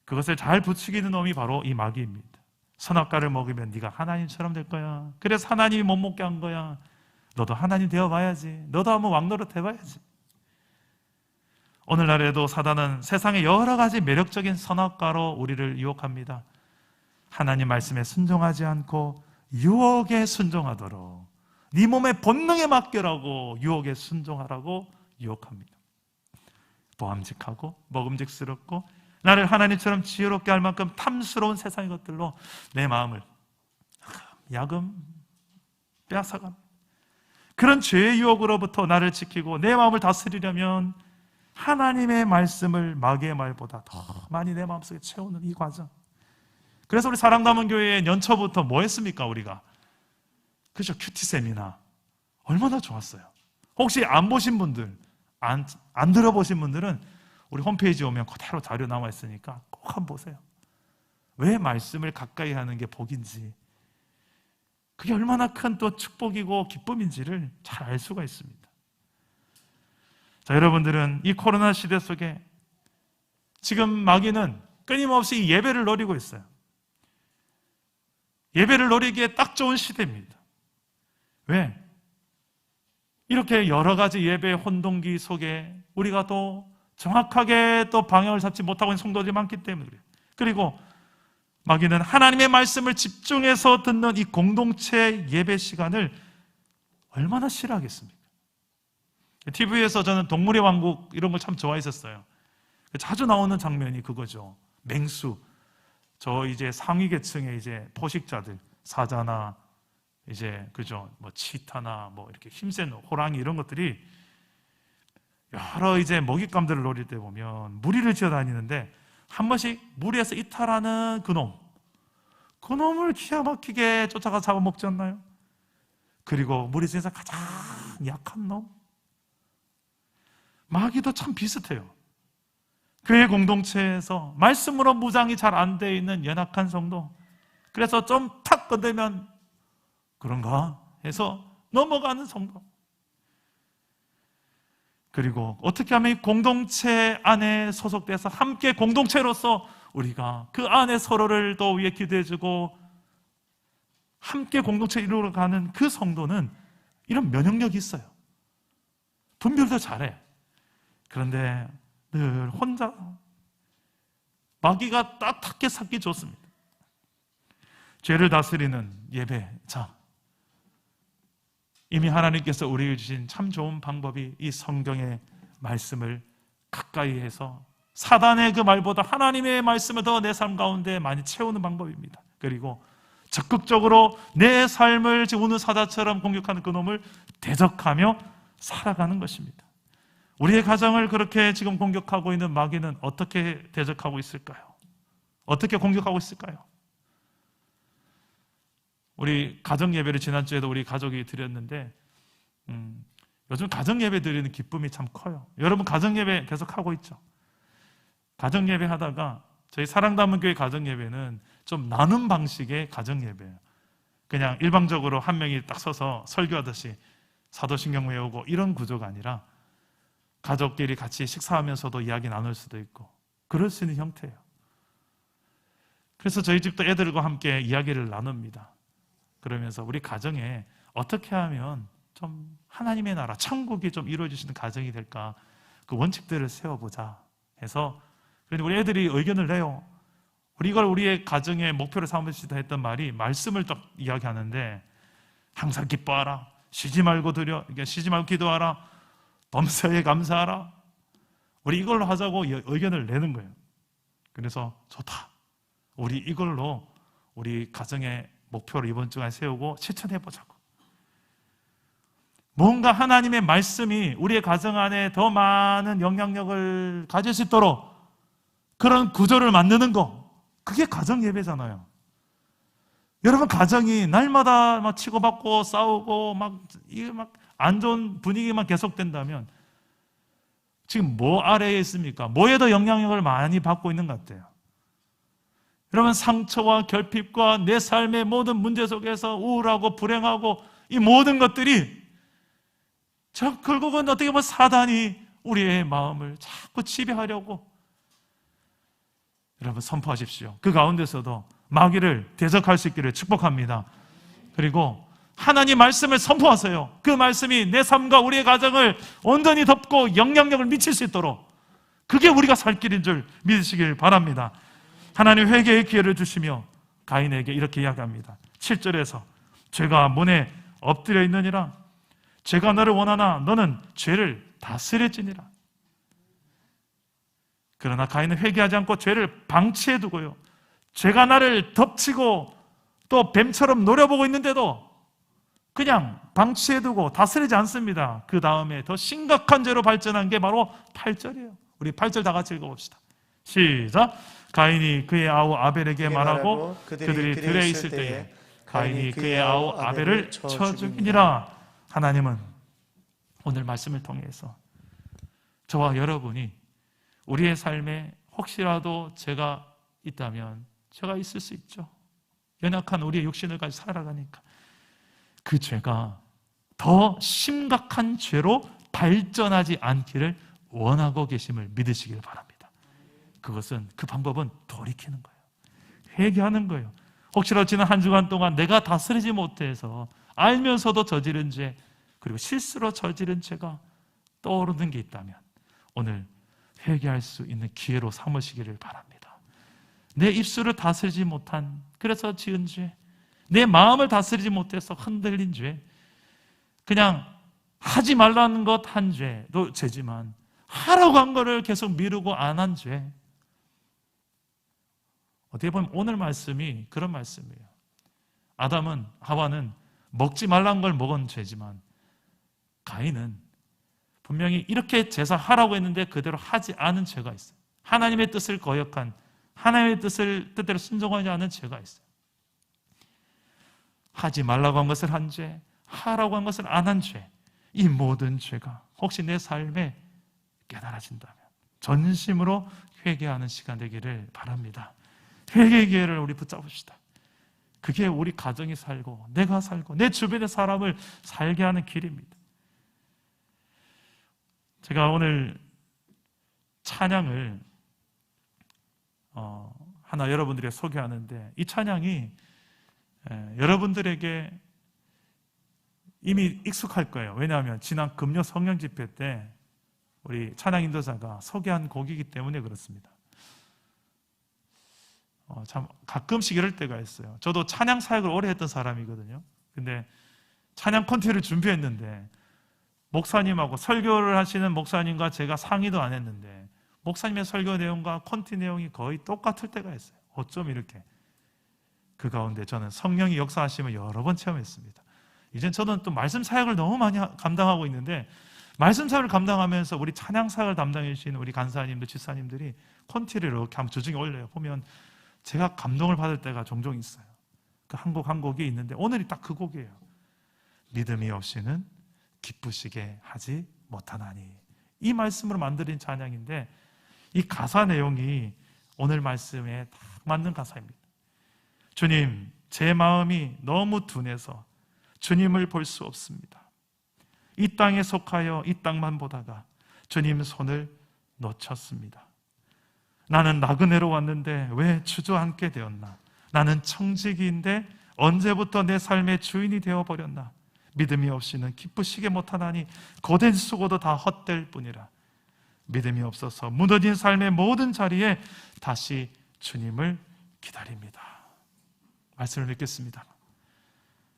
그것을 잘 부추기는 놈이 바로 이 마귀입니다. 선악과를 먹으면 네가 하나님처럼 될 거야. 그래서 하나님이 못 먹게 한 거야. 너도 하나님 되어봐야지. 너도 한번 왕노릇 해봐야지. 오늘날에도 사단은 세상의 여러 가지 매력적인 선악과로 우리를 유혹합니다. 하나님 말씀에 순종하지 않고 유혹에 순종하도록, 네 몸의 본능에 맡겨라고 유혹에 순종하라고 유혹합니다. 보암직하고 먹음직스럽고 나를 하나님처럼 지혜롭게 할 만큼 탐스러운 세상의 것들로 내 마음을 야금 빼앗아갑니다. 그런 죄의 유혹으로부터 나를 지키고 내 마음을 다스리려면 하나님의 말씀을 마귀의 말보다 더 많이 내 마음속에 채우는 이 과정. 그래서 우리 사랑남은 교회에 연초부터 뭐 했습니까? 우리가 그죠? 큐티 세미나 얼마나 좋았어요. 혹시 안 보신 분들, 안 들어보신 분들은 우리 홈페이지에 오면 그대로 자료 남아 있으니까 꼭 한번 보세요. 왜 말씀을 가까이 하는 게 복인지, 그게 얼마나 큰 또 축복이고 기쁨인지를 잘 알 수가 있습니다. 자, 여러분들은 이 코로나 시대 속에 지금 마귀는 끊임없이 예배를 노리고 있어요. 예배를 노리기에 딱 좋은 시대입니다. 왜? 이렇게 여러 가지 예배 혼동기 속에 우리가 또 정확하게 또 방향을 잡지 못하고 있는 성도들이 많기 때문에 그래요. 그리고 마귀는 하나님의 말씀을 집중해서 듣는 이 공동체 예배 시간을 얼마나 싫어하겠습니까? TV에서 저는 동물의 왕국 이런 걸 참 좋아했었어요. 자주 나오는 장면이 그거죠. 맹수. 저 이제 상위 계층의 이제 포식자들, 사자나 이제 그죠, 뭐 치타나 뭐 이렇게 힘센 호랑이 이런 것들이 여러 이제 먹잇감들을 노릴 때 보면 무리를 지어 다니는데 한 번씩 무리에서 이탈하는 그놈을 기가 막히게 쫓아가 잡아먹지 않나요? 그리고 무리 중에서 가장 약한 놈, 마귀도 참 비슷해요. 교회 공동체에서 말씀으로 무장이 잘 안 돼 있는 연약한 성도, 그래서 좀 탁 건들면 그런가 해서 넘어가는 성도, 그리고 어떻게 하면 이 공동체 안에 소속돼서 함께 공동체로서 우리가 그 안에 서로를 또 위해 기도해주고 함께 공동체 이루어가는 그 성도는 이런 면역력이 있어요. 분별도 잘해. 그런데 늘 혼자 마귀가 따뜻하게 삭기 좋습니다. 죄를 다스리는 예배. 자, 이미 하나님께서 우리에게 주신 참 좋은 방법이 이 성경의 말씀을 가까이 해서 사단의 그 말보다 하나님의 말씀을 더 내 삶 가운데 많이 채우는 방법입니다. 그리고 적극적으로 내 삶을 지금 우는 사자처럼 공격하는 그놈을 대적하며 살아가는 것입니다. 우리의 가정을 그렇게 지금 공격하고 있는 마귀는 어떻게 대적하고 있을까요? 어떻게 공격하고 있을까요? 우리 가정 예배를 지난주에도 우리 가족이 드렸는데 요즘 가정 예배 드리는 기쁨이 참 커요. 여러분 가정 예배 계속 하고 있죠? 가정 예배 하다가 저희 사랑담은 교회 가정 예배는 좀 나눔 방식의 가정 예배예요. 그냥 일방적으로 한 명이 딱 서서 설교하듯이 사도신경 외우고 이런 구조가 아니라 가족끼리 같이 식사하면서도 이야기 나눌 수도 있고 그럴 수 있는 형태예요. 그래서 저희 집도 애들과 함께 이야기를 나눕니다. 그러면서 우리 가정에 어떻게 하면 좀 하나님의 나라, 천국이 좀 이루어지시는 가정이 될까, 그 원칙들을 세워보자 해서, 그런데 우리 애들이 의견을 내요. 이걸 우리의 가정의 목표를 삼으시다 했던 말이, 말씀을 딱 이야기하는데 항상 기뻐하라, 쉬지 말고 쉬지 말고 기도하라, 범사에 감사하라, 우리 이걸로 하자고 의견을 내는 거예요. 그래서 좋다, 우리 이걸로 우리 가정의 목표를 이번 주간 세우고 실천해보자고. 뭔가 하나님의 말씀이 우리의 가정 안에 더 많은 영향력을 가질 수 있도록 그런 구조를 만드는 거, 그게 가정 예배잖아요. 여러분 가정이 날마다 막 치고받고 싸우고 이게 안 좋은 분위기만 계속된다면 지금 뭐 아래에 있습니까? 뭐에 더 영향력을 많이 받고 있는 것 같아요? 여러분 상처와 결핍과 내 삶의 모든 문제 속에서 우울하고 불행하고 이 모든 것들이 결국은 어떻게 보면 사단이 우리의 마음을 자꾸 지배하려고 여러분 선포하십시오. 그 가운데서도 마귀를 대적할 수 있기를 축복합니다. 그리고 하나님 말씀을 선포하세요. 그 말씀이 내 삶과 우리의 가정을 온전히 덮고 영향력을 미칠 수 있도록, 그게 우리가 살 길인 줄 믿으시길 바랍니다. 하나님 회개의 기회를 주시며 가인에게 이렇게 이야기합니다. 7절에서 죄가 문에 엎드려 있느니라. 죄가 너를 원하나 너는 죄를 다스릴지니라. 그러나 가인은 회개하지 않고 죄를 방치해 두고요, 죄가 나를 덮치고 또 뱀처럼 노려보고 있는데도 그냥 방치해 두고 다스리지 않습니다. 그 다음에 더 심각한 죄로 발전한 게 바로 8절이에요. 우리 8절 다 같이 읽어봅시다. 시작. 가인이 그의 아우 아벨에게 말하고 그들이 들에 있을 때에 가인이 그의 아우 아벨을 쳐 죽이니라. 하나님은 오늘 말씀을 통해서 저와 여러분이 우리의 삶에 혹시라도 죄가 있다면, 죄가 있을 수 있죠. 연약한 우리의 육신을 가지고 살아가니까 그 죄가 더 심각한 죄로 발전하지 않기를 원하고 계심을 믿으시길 바랍니다. 그것은, 그 방법은 돌이키는 거예요. 회개하는 거예요. 혹시라도 지난 한 주간 동안 내가 다스리지 못해서 알면서도 저지른 죄, 그리고 실수로 저지른 죄가 떠오르는 게 있다면 오늘 회개할 수 있는 기회로 삼으시기를 바랍니다. 내 입술을 다스리지 못한, 그래서 지은 죄, 내 마음을 다스리지 못해서 흔들린 죄, 그냥 하지 말라는 것 한 죄도 죄지만 하라고 한 거를 계속 미루고 안 한 죄, 어떻게 보면 오늘 말씀이 그런 말씀이에요. 아담은, 하와는 먹지 말라는 걸 먹은 죄지만 가인은 분명히 이렇게 제사하라고 했는데 그대로 하지 않은 죄가 있어요. 하나님의 뜻을 거역한, 하나님의 뜻대로 순종하지 않은 죄가 있어요. 하지 말라고 한 것을 한 죄, 하라고 한 것을 안 한 죄, 이 모든 죄가 혹시 내 삶에 깨달아진다면 전심으로 회개하는 시간 되기를 바랍니다. 회개의 기회를 우리 붙잡읍시다. 그게 우리 가정이 살고 내가 살고 내 주변의 사람을 살게 하는 길입니다. 제가 오늘 찬양을 하나 여러분들에게 소개하는데, 이 찬양이 여러분들에게 이미 익숙할 거예요. 왜냐하면 지난 금요 성령 집회 때 우리 찬양 인도자가 소개한 곡이기 때문에 그렇습니다. 참 가끔씩 이럴 때가 있어요. 저도 찬양 사역을 오래 했던 사람이거든요. 근데 찬양 콘티를 준비했는데 목사님하고, 설교를 하시는 목사님과 제가 상의도 안 했는데 목사님의 설교 내용과 콘티 내용이 거의 똑같을 때가 있어요. 어쩜 이렇게. 그 가운데 저는 성령이 역사하심을 여러 번 체험했습니다. 이젠 저는 또 말씀 사역을 너무 많이 감당하고 있는데, 말씀 사역을 감당하면서 우리 찬양 사역을 담당해 주신 우리 간사님들, 지사님들이 콘티를 이렇게 한번 조중에 올려요. 보면 제가 감동을 받을 때가 종종 있어요. 그 한 곡 한 곡이 있는데 오늘이 딱 그 곡이에요. 믿음이 없이는 기쁘시게 하지 못하나니. 이 말씀으로 만들어진 찬양인데 이 가사 내용이 오늘 말씀에 딱 맞는 가사입니다. 주님, 제 마음이 너무 둔해서 주님을 볼 수 없습니다. 이 땅에 속하여 이 땅만 보다가 주님 손을 놓쳤습니다. 나는 나그네로 왔는데 왜 주저앉게 되었나? 나는 청지기인데 언제부터 내 삶의 주인이 되어버렸나? 믿음이 없이는 기쁘시게 못하나니 고된 수고도 다 헛될 뿐이라. 믿음이 없어서 무너진 삶의 모든 자리에 다시 주님을 기다립니다. 말씀을 읽겠습니다.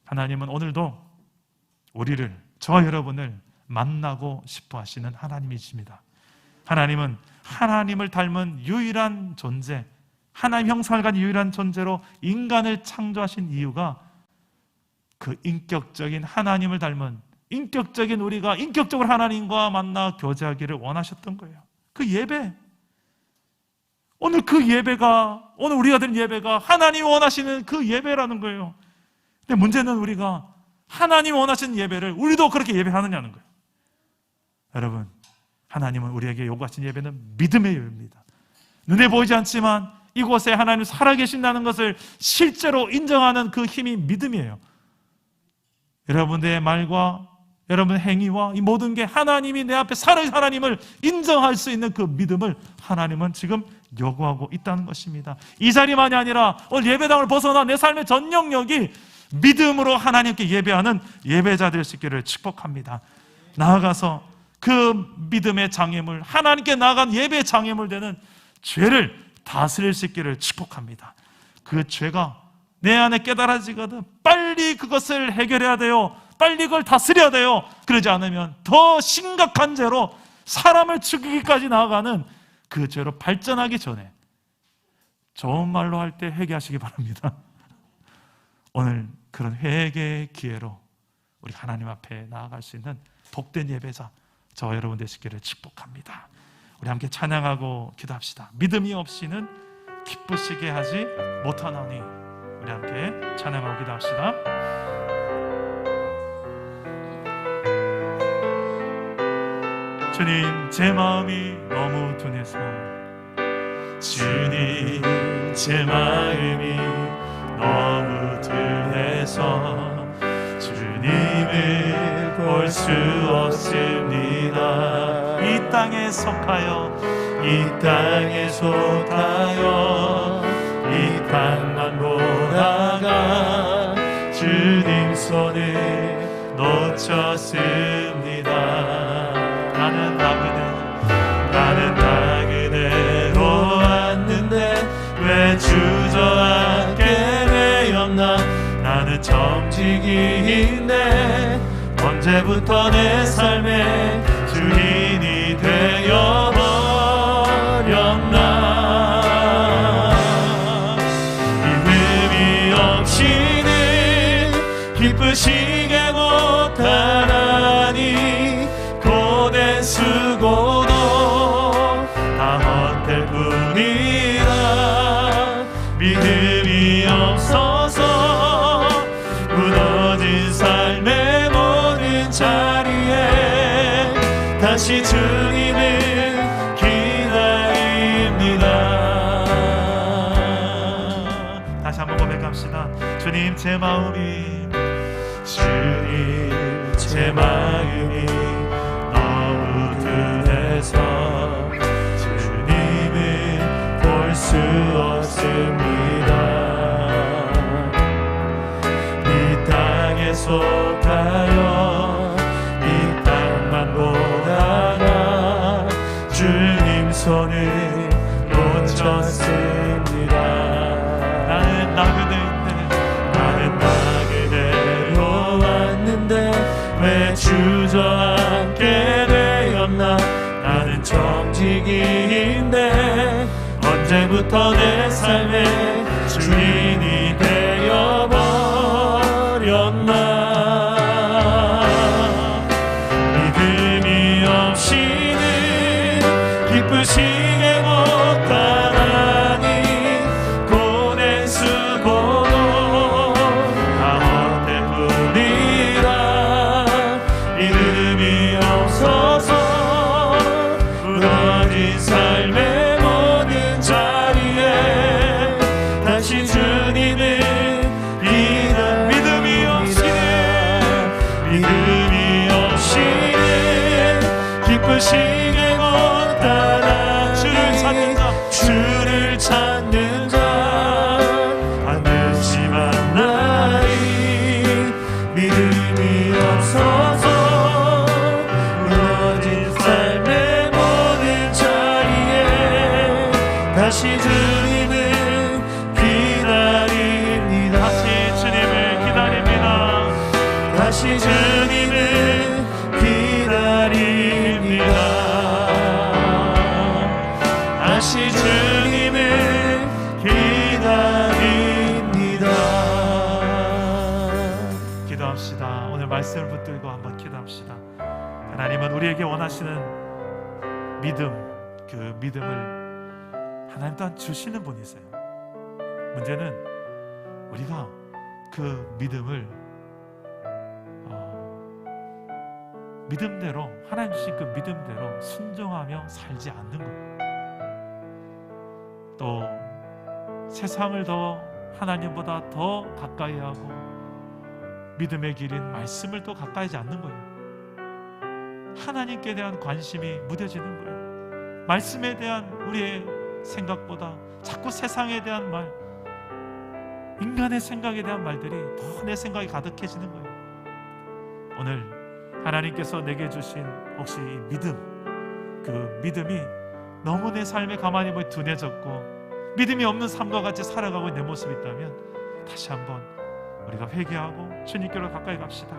하나님은 오늘도 우리를, 저와 여러분을 만나고 싶어 하시는 하나님이십니다. 하나님은 하나님을 닮은 유일한 존재, 하나님 형상을 가진 유일한 존재로 인간을 창조하신 이유가 그 인격적인 하나님을 닮은 인격적인 우리가 인격적으로 하나님과 만나 교제하기를 원하셨던 거예요. 그 예배, 오늘 그 예배가, 오늘 우리가 드린 예배가 하나님이 원하시는 그 예배라는 거예요. 근데 문제는 우리가 하나님이 원하시는 예배를 우리도 그렇게 예배하느냐는 거예요. 여러분, 하나님은 우리에게 요구하신 예배는 믿음의 예배입니다. 눈에 보이지 않지만 이곳에 하나님 살아계신다는 것을 실제로 인정하는 그 힘이 믿음이에요. 여러분들의 말과 여러분 행위와 이 모든 게 하나님이 내 앞에 살아계신 하나님을 인정할 수 있는 그 믿음을 하나님은 지금 요구하고 있다는 것입니다. 이 자리만이 아니라 오늘 예배당을 벗어나 내 삶의 전 영역이 믿음으로 하나님께 예배하는 예배자 될 수 있기를 축복합니다. 나아가서 그 믿음의 장애물, 하나님께 나아간 예배의 장애물 되는 죄를 다스릴 수 있기를 축복합니다. 그 죄가 내 안에 깨달아지거든 빨리 그것을 해결해야 돼요. 빨리 그걸 다스려야 돼요. 그러지 않으면 더 심각한 죄로 사람을 죽이기까지 나아가는 그 죄로 발전하기 전에 좋은 말로 할 때 회개하시기 바랍니다. 오늘 그런 회개의 기회로 우리 하나님 앞에 나아갈 수 있는 복된 예배자 저와 여러분 되시기를 축복합니다. 우리 함께 찬양하고 기도합시다. 믿음이 없이는 기쁘시게 하지 못하나니. 우리 함께 찬양하고 기도합시다. 주님, 제 마음이 너무 둔해서, 주님, 제 마음이 너무 둔해서 주님을 볼 수 없습니다. 이 땅에 속하여, 이 땅에 속하여 이 땅만 보다가 주님 손을 놓쳤습니다. 나는 나 그대로 왔는데 왜 주저앉게 되었나. 나는 정직인데 언제부터 내 삶의 주인이 되어버렸나. 믿음이 없이는 기쁘시게 못하나니 고된 수고도 다 헛될 뿐이라. 믿음이 없어서 무너진 삶의 모든 자리에 다시 주님을 기다립니다. 다시 한번 고백합시다. 주님, 제 마음이, 주님, 제 마음이 너무 둔해서 주님을 볼 수 없습니다. 이 땅에 속하여 이 땅만 보다가 주님 손을 놓쳤습니다. 나는 나 그대로 왔는데 왜 주저앉게 되었나. 나는 정직인데 언제부터 내 삶의 주인이 되어버렸나. 믿음이 없이는 기쁘시게 못하나니 고된 수고도 다 헛될 뿐이라. 믿음이 없어서 무너진 삶의 모든 자리에 다시 주님을 믿음이 없이는 기쁘시게 못하나. 주를 찾는 자 반드시 만나리. 믿음이 없어서 무너진 삶의 모든 자리에 다시 주님을 기다립니다. 다시 주님을 기다립니다. 다시 주님을 기다립니다. 다시 주님을 기다립니다. 기도합시다. 오늘 말씀을 붙들고 한번 기도합시다. 하나님은 우리에게 원하시는 믿음, 그 믿음을 하나님 또한 주시는 분이세요. 문제는 우리가 그 믿음을 믿음대로, 하나님 주신 그 믿음대로 순종하며 살지 않는 거예요. 또 세상을 더 하나님보다 더 가까이 하고 믿음의 길인 말씀을 또 가까이 하지 않는 거예요. 하나님께 대한 관심이 무뎌지는 거예요. 말씀에 대한 우리의 생각보다 자꾸 세상에 대한 말, 인간의 생각에 대한 말들이 더 내 생각이 가득해지는 거예요. 오늘 하나님께서 내게 주신 혹시 이 믿음, 그 믿음이 너무 내 삶에 가만히 둔해졌고 믿음이 없는 삶과 같이 살아가고 있는 내 모습이 있다면 다시 한번 우리가 회개하고 주님께로 가까이 갑시다.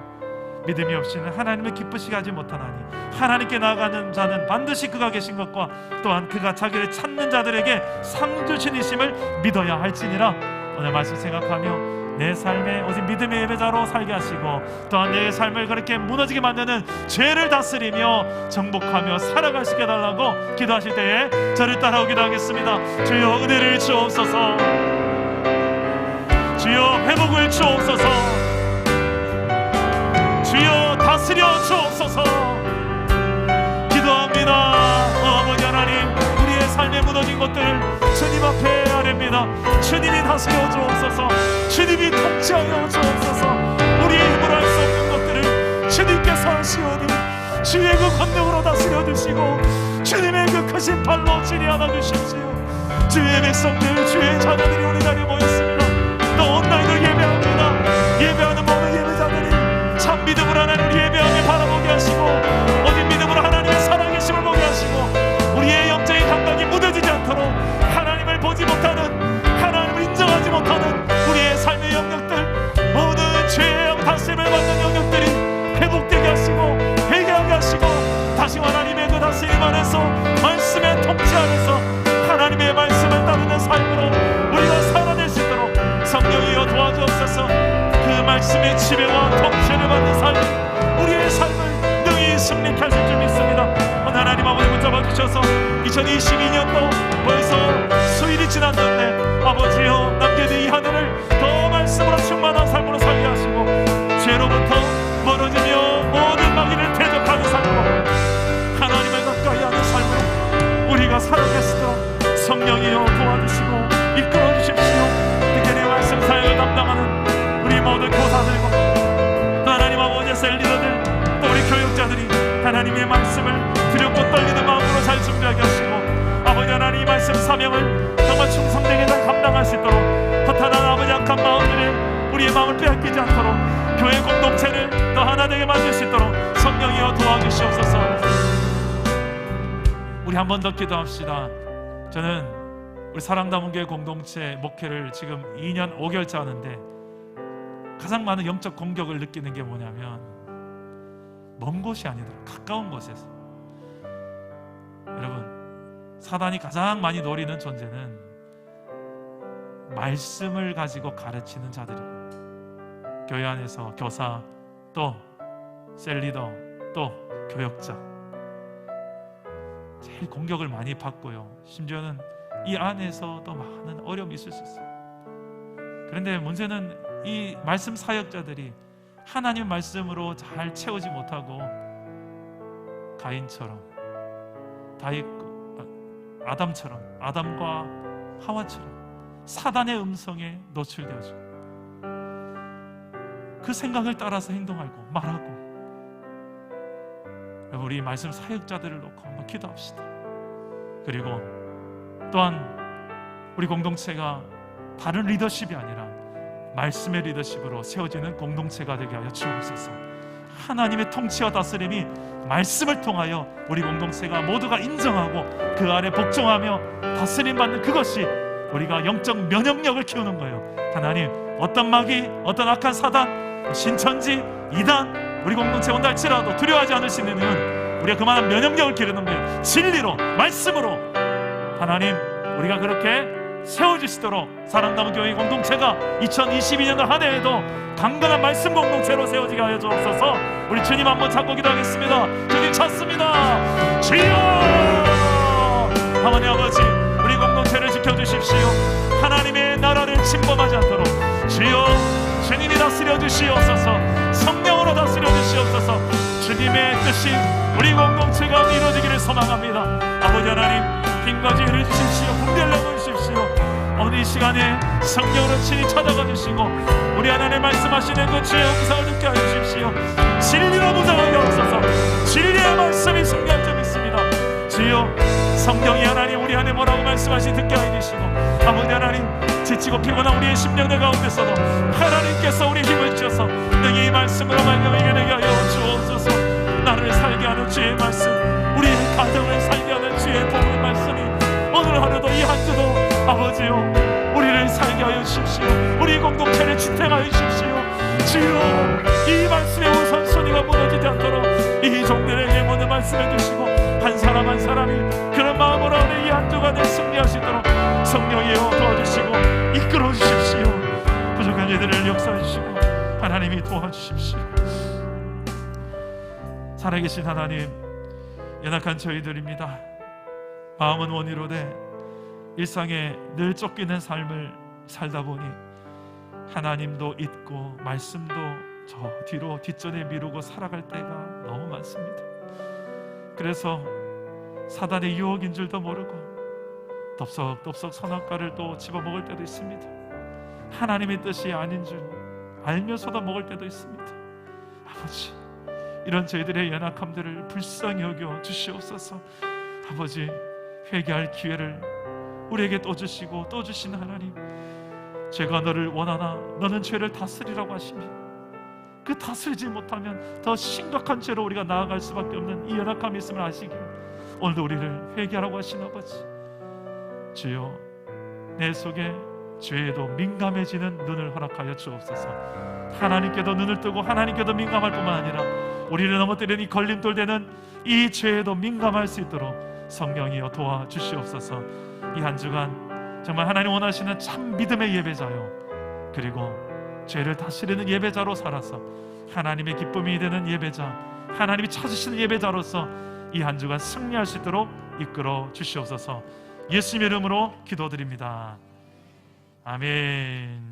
믿음이 없이는 하나님을 기쁘시게 하지 못하나니 하나님께 나아가는 자는 반드시 그가 계신 것과 또한 그가 자기를 찾는 자들에게 상 주시니심을 믿어야 할지니라. 오늘 말씀 생각하며 내 삶에 오직 믿음의 예배자로 살게 하시고 또한 내 삶을 그렇게 무너지게 만드는 죄를 다스리며 정복하며 살아갈 수 있게 해달라고 기도하실 때에 저를 따라오기도 하겠습니다. 주여 은혜를 주옵소서. 주여 회복을 주옵소서. 주여 다스려 주옵소서. 기도합니다. 아버지 하나님, 우리의 삶에 무너진 것들 주님 앞에 아뢰입니다. 주님이 다스려 주옵소서. 주님이 통치하여 주옵소서. 우리의 힘으로 할 수 없는 것들을 주님께서 하시오니 주의 그 권능으로 다스려 주시고 주님의 그 크신 팔로 지니 안아 주십시오. 주의 백성들, 주의 자녀들이 오늘 자리에 모였습니다. 또 온라인으로 예배합니다. 예배하는 모든 예배자들이 참 믿음으로 하나님을 예배하며 바라보게 하시고 오직 믿음으로 하나님의 살아계심을 보게 하시고 우리의 영적인 감각이 무뎌지지 않도록 하나님을 보지 못하는, 하나님을 인정하지 못하는 우리의 삶의 영역들, 모든 죄의 다스림을 받는 영역들이 회복되게 하시고 회개하게 하시고 다시 하나님의 그 다스림 안에서 말씀의 통치 안에서 하나님의 말씀을 따르는 삶으로 우리가 살아낼 수 있도록 성령이여 도와주옵소서. 그 말씀의 지배와 통치를 받는 삶, 우리의 삶을 능히 승리케 하실 줄 믿습니다. 하나님 아버지 붙잡아 주셔서 2022년도 벌써 수일이 지났는데 아버지여 남겨진 이 한 해를 더 말씀으로 충만한 삶으로 살게 하시고 죄로부터 멀어지며 모든 마귀를 대적하는 삶으로 하나님을 가까이 하는 삶으로 우리가 살아갈 수 있도록 성령이여 도와주시고 이끌어 주십시오. 특히 내 말씀 사역을 담당하는 우리 모든 교사들과 또 하나님 아버지의 셀리더들 또 우리 교육자들이 하나님의 말씀을 두렵고 떨리는 마음으로 잘 준비하게 하시고 아버지 하나님 이 말씀 사명을 정말 충성되게 잘 감당할 수 있도록 허탄한 아버지 악한 마음들에 우리의 마음을 빼앗기지 않도록 교회 공동체를 더 하나 되게 만들 수 있도록 성령이여 도와주시옵소서. 우리 한 번 더 기도합시다. 저는 우리 사랑담은교회 공동체 목회를 지금 2년 5개월째 하는데 가장 많은 영적 공격을 느끼는 게 뭐냐면 먼 곳이 아니더라 가까운 곳에서. 여러분, 사단이 가장 많이 노리는 존재는 말씀을 가지고 가르치는 자들이에요. 교회 안에서 교사, 또 셀리더, 또 교역자 제일 공격을 많이 받고요. 심지어는 이 안에서도 많은 어려움이 있을 수 있어요. 그런데 문제는 이 말씀 사역자들이 하나님 말씀으로 잘 채우지 못하고 가인처럼 아담처럼 아담과 하와처럼 사단의 음성에 노출되어지고 그 생각을 따라서 행동하고 말하고. 우리 말씀 사역자들을 놓고 한번 기도합시다. 그리고 또한 우리 공동체가 다른 리더십이 아니라 말씀의 리더십으로 세워지는 공동체가 되게 하여 주옵소서. 하나님의 통치와 다스림이 말씀을 통하여 우리 공동체가 모두가 인정하고 그 아래 복종하며 다스림받는 그것이 우리가 영적 면역력을 키우는 거예요. 하나님, 어떤 마귀, 어떤 악한 사단, 신천지, 이단 우리 공동체 온다 할지라도 두려워하지 않을 수 있는 이유는 우리가 그만한 면역력을 기르는 거예요. 진리로, 말씀으로 하나님, 우리가 그렇게 세워지시도록 사랑담은 교회 공동체가 2022년도 한 해에도 강건한 말씀 공동체로 세워지게 하여 주옵소서. 우리 주님 한번 잡고 기도하겠습니다. 주님 찾습니다. 주여! 하나님 아버지, 우리 공동체를 지켜주십시오. 하나님의 나라를 침범하지 않도록 주여 주님이 다스려 주시옵소서. 성령으로 다스려 주시옵소서. 주님의 뜻이 우리 공동체가 이루어지기를 소망합니다. 아버지 하나님, 힘과 지혜를 주십시오. 분별력을 주십시오. 오늘 이 시간에 성령으로 친히 찾아가 주시고 우리 하나님 말씀하시는 그 주의 영상을 듣게 하여 주십시오. 진리로 무장하게 하옵소서. 진리의 말씀이 승리할 점 있습니다. 주여, 성령이 하나님 우리 안에 뭐라고 말씀하시 듣게 하여 주시고, 아버지 하나님 지치고 피곤한 우리의 심령들 가운데서도 하나님께서 우리 힘을 주셔서 능히 이 말씀으로 말미암아 이겨내게 하여 주옵소서. 나를 살게 하는 주의 말씀, 우리 가정을 살게 하는 주의 복의 말씀이 오늘 하루도 이 한 주도 아버지요 우리를 살게 하여 주십시오. 우리 공동체를 지탱하여 주십시오. 주여, 이 말씀의 우선순위가 무너지지 않도록 이 종들에게 모든 말씀해 주시고 한 사람 한 사람이 그런 마음으로 하는 이 한 주간에 승리하시도록 성령이여 도와주시고 이끌어 주십시오. 부족한 이들을 역사해 주시고 하나님이 도와주십시오. 살아계신 하나님, 연약한 저희들입니다. 마음은 원이로되 일상에 늘 쫓기는 삶을 살다 보니 하나님도 잊고 말씀도 저 뒤로 뒷전에 미루고 살아갈 때가 너무 많습니다. 그래서 사단의 유혹인 줄도 모르고 덥석덥석 선악과를 또 집어먹을 때도 있습니다. 하나님의 뜻이 아닌 줄 알면서도 먹을 때도 있습니다. 아버지, 이런 저희들의 연약함들을 불쌍히 여겨 주시옵소서. 아버지, 회개할 기회를 우리에게 또 주시고 또 주신 하나님, 죄가 너를 원하나 너는 죄를 다스리라고 하시며 그 다스리지 못하면 더 심각한 죄로 우리가 나아갈 수밖에 없는 이 연약함이 있음을 아시기에 오늘도 우리를 회개하라고 하신 아버지, 주여, 내 속에 죄에도 민감해지는 눈을 허락하여 주옵소서. 하나님께도 눈을 뜨고 하나님께도 민감할 뿐만 아니라 우리를 넘어뜨리는 이 걸림돌 되는 이 죄에도 민감할 수 있도록 성령이여 도와주시옵소서. 이 한 주간 정말 하나님 원하시는 참 믿음의 예배자요, 그리고 죄를 다스리는 예배자로 살아서 하나님의 기쁨이 되는 예배자, 하나님이 찾으시는 예배자로서 이 한 주간 승리할 수 있도록 이끌어 주시옵소서. 예수님의 이름으로 기도드립니다. 아멘.